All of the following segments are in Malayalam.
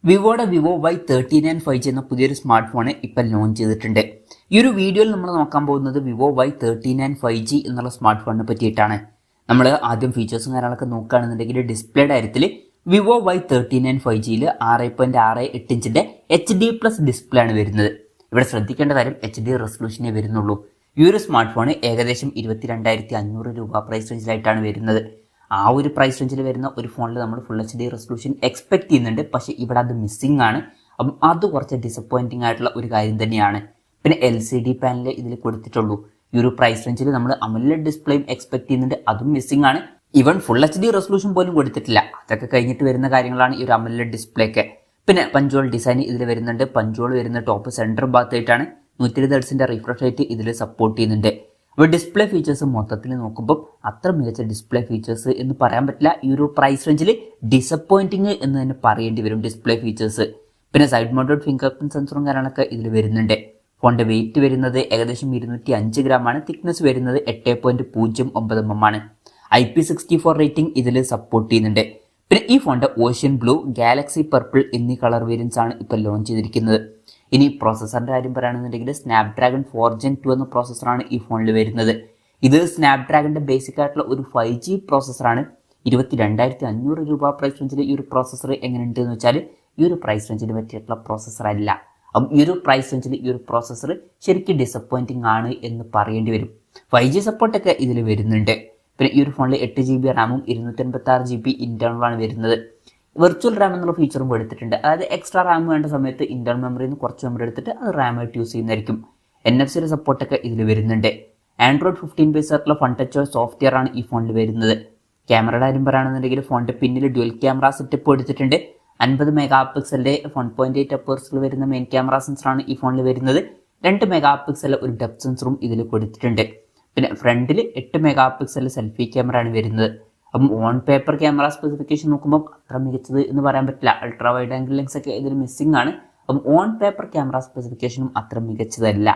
വിവോയുടെ വിവോ Y39 5G എന്ന പുതിയൊരു സ്മാർട്ട് ഫോൺ ഇപ്പം ലോഞ്ച് ചെയ്തിട്ടുണ്ട്. ഈ ഒരു വീഡിയോയിൽ നമ്മൾ നോക്കാൻ പോകുന്നത് വിവോ Y39 5G എന്നുള്ള സ്മാർട്ട് ഫോണിനെ പറ്റിയിട്ടാണ്. നമ്മൾ ആദ്യം ഫീച്ചേഴ്സും കാര്യങ്ങളൊക്കെ നോക്കുകയാണെന്നുണ്ടെങ്കിൽ ഡിസ്പ്ലേയുടെ കാര്യത്തിൽ വിവോ Y39 5Gയിൽ 6.68 ഇഞ്ചിൻ്റെ HD+ ഡിസ്പ്ലേ ആണ് വരുന്നത്. ഇവിടെ ശ്രദ്ധിക്കേണ്ട കാര്യം HD റെസൊല്യൂഷനേ വരുന്നുള്ളൂ. ഈ ഒരു സ്മാർട്ട് ഫോൺ ഏകദേശം 22,500 രൂപ പ്രൈസ് റേഞ്ചിലായിട്ടാണ് വരുന്നത്. ആ ഒരു പ്രൈസ് റേഞ്ചിൽ വരുന്ന ഒരു ഫോണിൽ നമ്മൾ ഫുൾ HD റെസൊല്യൂഷൻ എക്സ്പെക്ട് ചെയ്യുന്നുണ്ട്. പക്ഷേ ഇവിടെ അത് മിസ്സിംഗ് ആണ്. അപ്പം അത് കുറച്ച് ഡിസപ്പോയിൻറ്റിംഗ് ആയിട്ടുള്ള ഒരു കാര്യം തന്നെയാണ്. പിന്നെ LCD പാനൽ ഇതിൽ കൊടുത്തിട്ടുള്ളൂ. ഈ ഒരു പ്രൈസ് റേഞ്ചിൽ നമ്മൾ AMOLED ഡിസ്പ്ലേയും എക്സ്പെക്ട് ചെയ്യുന്നുണ്ട്. അതും മിസ്സിംഗ് ആണ്. ഈവൻ ഫുൾ HD റെസൊല്യൂഷൻ പോലും കൊടുത്തിട്ടില്ല. അതൊക്കെ കഴിഞ്ഞിട്ട് വരുന്ന കാര്യങ്ങളാണ് ഈ ഒരു AMOLED ഡിസ്പ്ലേക്ക്. പിന്നെ പഞ്ചോൾ ഡിസൈൻ ഇതിൽ വരുന്നുണ്ട്. പഞ്ചോൾ വരുന്ന ടോപ്പ് സെൻറ്റർ ഭാഗത്തായിട്ടാണ്. 120 ഹെർട്സിൻ്റെ റിഫ്രഷ് റേറ്റ് ഇതിൽ സപ്പോർട്ട് ചെയ്യുന്നുണ്ട്. അപ്പോൾ ഡിസ്പ്ലേ ഫീച്ചേഴ്സ് മൊത്തത്തിൽ നോക്കുമ്പോൾ അത്ര മികച്ച ഡിസ്പ്ലേ ഫീച്ചേഴ്സ് എന്ന് പറയാൻ പറ്റില്ല. ഈ ഒരു പ്രൈസ് റേഞ്ചിൽ ഡിസപ്പോയിൻറ്റിങ് എന്ന് തന്നെ പറയേണ്ടി വരും ഡിസ്പ്ലേ ഫീച്ചേഴ്സ്. പിന്നെ സൈഡ് മൗണ്ടഡ് ഫിംഗർ പ്രിന്റ് സെൻസറും കാര്യങ്ങളൊക്കെ ഇതിൽ വരുന്നുണ്ട്. ഫോണിൻ്റെ വെയിറ്റ് വരുന്നത് ഏകദേശം 205 ഗ്രാമാണ്. തിക്നെസ് വരുന്നത് 8.09 mm ആണ്. IP64 റേറ്റിംഗ് ഇതിൽ സപ്പോർട്ട് ചെയ്യുന്നുണ്ട്. പിന്നെ ഈ ഫോണിൻ്റെ ഓഷ്യൻ ബ്ലൂ, ഗാലക്സി പർപ്പിൾ എന്നീ കളർ വേരിയൻസ് ആണ് ഇപ്പോൾ ലോഞ്ച് ചെയ്തിരിക്കുന്നത്. ഇനി പ്രോസസ്സറിൻ്റെ കാര്യം പറയുകയാണെന്നുണ്ടെങ്കിൽ സ്നാപ്ഡ്രാഗൺ 4 Gen 2 എന്ന പ്രോസസ്സറാണ് ഈ ഫോണിൽ വരുന്നത്. ഇത് സ്നാപ്ഡ്രാഗണിൻ്റെ ബേസിക് ആയിട്ടുള്ള ഒരു 5G പ്രോസസ്സറാണ്. 22,500 രൂപ പ്രൈസ് റേഞ്ചിൽ ഈ ഒരു പ്രോസസ്സർ എങ്ങനെയുണ്ട് എന്ന് വെച്ചാൽ ഈ ഒരു പ്രൈസ് റേഞ്ചിന് പറ്റിയിട്ടുള്ള പ്രോസസ്സർ അല്ല. അപ്പം ഈ ഒരു പ്രൈസ് റേഞ്ചിൽ ഈ ഒരു പ്രോസസ്സർ ശരിക്കും ഡിസപ്പോയിൻറ്റിംഗ് ആണ് എന്ന് പറയേണ്ടി വരും. 5G സപ്പോർട്ടൊക്കെ ഇതിൽ വരുന്നുണ്ട്. പിന്നെ ഈ ഒരു ഫോണിൽ 8GB റാമും 256GB ഇൻറ്റേർണലാണ് വരുന്നത്. വെർച്വൽ റാം എന്നുള്ള ഫീച്ചറും എടുത്തിട്ടുണ്ട്. അതായത് എക്സ്ട്രാ റാം വേണ്ട സമയത്ത് ഇന്റർണൽ മെമ്മറിയിൽ നിന്ന് കുറച്ച് മെമ്മറി എടുത്തിട്ട് അത് റാമായിട്ട് യൂസ് ചെയ്യുന്നതായിരിക്കും. NFC സപ്പോർട്ടൊക്കെ ഇതിൽ വരുന്നുണ്ട്. Android 15 ബേസ് ആയിട്ടുള്ള ഫൺ ടച്ച് സോഫ്റ്റ്വെയർ ആണ് ഈ ഫോണിൽ വരുന്നത്. ക്യാമറയുടെ കാര്യം പറയുകയാണെന്നുണ്ടെങ്കിൽ ഫോണിൻ്റെ പിന്നിൽ ഡ്യുവൽ ക്യാമറ സെറ്റപ്പ് എടുത്തിട്ടുണ്ട്. 50 മെഗാപിക്സലിൻ്റെ 1.8 അപ്പേഴ്സിൽ വരുന്ന മെയിൻ ക്യാമറ സെൻസറാണ് ഈ ഫോണിൽ വരുന്നത്. 2 മെഗാപിക്സൽ ഒരു ഡെപ്ത് സെൻസറും ഇതിൽ കൊടുത്തിട്ടുണ്ട്. പിന്നെ ഫ്രണ്ടിൽ 8 മെഗാപിക്സൽ സെൽഫി ക്യാമറ ആണ് വരുന്നത്. അപ്പം ഓൺ പേപ്പർ ക്യാമറ സ്പെസിഫിക്കേഷൻ നോക്കുമ്പോൾ അത്ര മികച്ചത് എന്ന് പറയാൻ പറ്റില്ല. അൾട്രാ വൈഡ് ആംഗിൾ ലെൻസ് ഒക്കെ ഇതിൽ മിസ്സിംഗ് ആണ്. അപ്പം ഓൺ പേപ്പർ ക്യാമറ സ്പെസിഫിക്കേഷനും അത്ര മികച്ചതല്ല.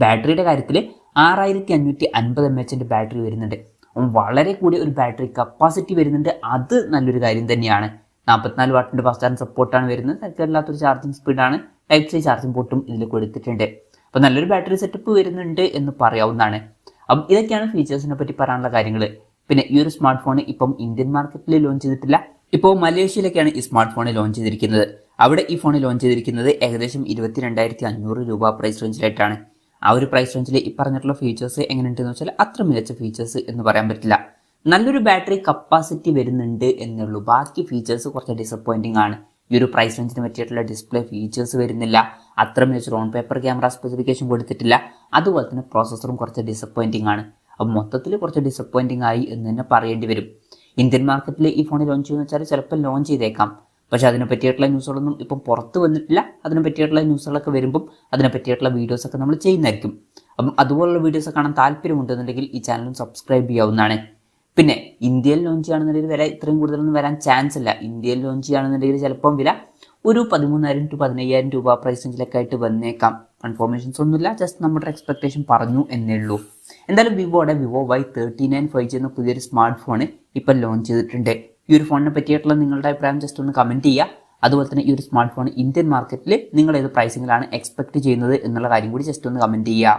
ബാറ്ററിയുടെ കാര്യത്തിൽ 6550 mAh ബാറ്ററി വരുന്നുണ്ട്. വളരെ കൂടിയ ഒരു ബാറ്ററി കപ്പാസിറ്റി വരുന്നുണ്ട്. അത് നല്ലൊരു കാര്യം തന്നെയാണ്. 44 വാട്ടിൻ്റെ ഫാസ്റ്റ് ചാർജിങ് സപ്പോർട്ടാണ് വരുന്നത്. തരത്തിലല്ലാത്തൊരു ചാർജിങ് സ്പീഡാണ്. Type-C ചാർജിങ് പോർട്ടും ഇതിൽ കൊടുത്തിട്ടുണ്ട്. അപ്പോൾ നല്ലൊരു ബാറ്ററി സെറ്റപ്പ് വരുന്നുണ്ട് എന്ന് പറയാവുന്നതാണ്. അപ്പം ഇതൊക്കെയാണ് ഫീച്ചേഴ്സിനെ പറ്റി പറയാനുള്ള കാര്യങ്ങൾ. പിന്നെ ഈ ഒരു സ്മാർട്ട് ഫോൺ ഇപ്പം ഇന്ത്യൻ മാർക്കറ്റിൽ ലോഞ്ച് ചെയ്തിട്ടില്ല. ഇപ്പോൾ മലേഷ്യയിലേക്കാണ് ഈ സ്മാർട്ട് ഫോൺ ലോഞ്ച് ചെയ്തിരിക്കുന്നത്. അവിടെ ഈ ഫോൺ ലോഞ്ച് ചെയ്തിരിക്കുന്നത് ഏകദേശം 22,500 രൂപ പ്രൈസ് റേഞ്ചിലായിട്ടാണ്. ആ ഒരു പ്രൈസ് റേഞ്ചിൽ ഈ പറഞ്ഞിട്ടുള്ള ഫീച്ചേഴ്സ് എങ്ങനെയുണ്ടെന്ന് വെച്ചാൽ അത്ര മികച്ച ഫീച്ചേഴ്സ് എന്ന് പറയാൻ പറ്റില്ല. നല്ലൊരു ബാറ്ററി കപ്പാസിറ്റി വരുന്നുണ്ട് എന്നുള്ളൂ. ബാക്കി ഫീച്ചേഴ്സ് കുറച്ച് ഡിസപ്പോയിൻറ്റിംഗ് ആണ്. ഈ ഒരു പ്രൈസ് റേഞ്ചിന് പറ്റിയിട്ടുള്ള ഡിസ്പ്ലേ ഫീച്ചേഴ്സ് വരുന്നില്ല. അത്ര മികച്ച ഓൺ പേപ്പർ ക്യാമറ സ്പെസിഫിക്കേഷൻ കൊടുത്തിട്ടില്ല. അതുപോലെ തന്നെ പ്രോസസ്സറും കുറച്ച് ഡിസപ്പോയിൻറ്റിംഗ് ആണ്. അപ്പം മൊത്തത്തിൽ കുറച്ച് ഡിസപ്പോയിൻറ്റിംഗ് ആയി എന്ന് തന്നെ പറയേണ്ടി വരും. ഇന്ത്യൻ മാർക്കറ്റിൽ ഈ ഫോൺ ലോഞ്ച് ചെയ്യുമെന്ന് വെച്ചാൽ ചിലപ്പോൾ ലോഞ്ച് ചെയ്തേക്കാം. പക്ഷേ അതിനെ പറ്റിയിട്ടുള്ള ന്യൂസുകളൊന്നും ഇപ്പം പുറത്ത് വന്നിട്ടില്ല. അതിനെ പറ്റിയിട്ടുള്ള ന്യൂസുകളൊക്കെ വരുമ്പം അതിനെ പറ്റിയിട്ടുള്ള വീഡിയോസൊക്കെ നമ്മൾ ചെയ്യുന്നതായിരിക്കും. അപ്പം അതുപോലുള്ള വീഡിയോസ് കാണാൻ താല്പര്യമുണ്ടെന്നുണ്ടെങ്കിൽ ഈ ചാനലും സബ്സ്ക്രൈബ് ചെയ്യാവുന്നതാണ്. പിന്നെ ഇന്ത്യയിൽ ലോഞ്ച് ചെയ്യുകയാണെന്നുണ്ടെങ്കിൽ വില ഇത്രയും കൂടുതലൊന്നും വരാൻ ചാൻസ് ഇല്ല. ഇന്ത്യയിൽ ലോഞ്ച് ചെയ്യുകയാണെന്നുണ്ടെങ്കിൽ ചിലപ്പം വില ഒരു 13,000 to 15,000 രൂപ പ്രൈസ് റേഞ്ചിലൊക്കെ ആയിട്ട് വന്നേക്കാം. കൺഫർമേഷൻസ് ഒന്നുമില്ല. ജസ്റ്റ് നമ്മുടെ എക്സ്പെക്ടേഷൻ പറഞ്ഞു എന്നേ ഉള്ളൂ. എന്തായാലും വിവോയുടെ വിവോ Y39 5G എന്ന പുതിയൊരു സ്മാർട്ട് ഫോൺ ഇപ്പം ലോഞ്ച് ചെയ്തിട്ടുണ്ട്. ഈ ഒരു ഫോണിനെ പറ്റിയിട്ടുള്ള നിങ്ങളുടെ അഭിപ്രായം ജസ്റ്റ് ഒന്ന് കമൻറ്റ് ചെയ്യുക. അതുപോലെ തന്നെ ഈ ഒരു സ്മാർട്ട് ഫോൺ ഇന്ത്യൻ മാർക്കറ്റിൽ നിങ്ങൾ ഏത് പ്രൈസിങ്ങിലാണ് എക്സ്പെക്ട് ചെയ്യുന്നത് എന്നുള്ള കാര്യം കൂടി ജസ്റ്റ് ഒന്ന് കമൻറ്റ് ചെയ്യുക.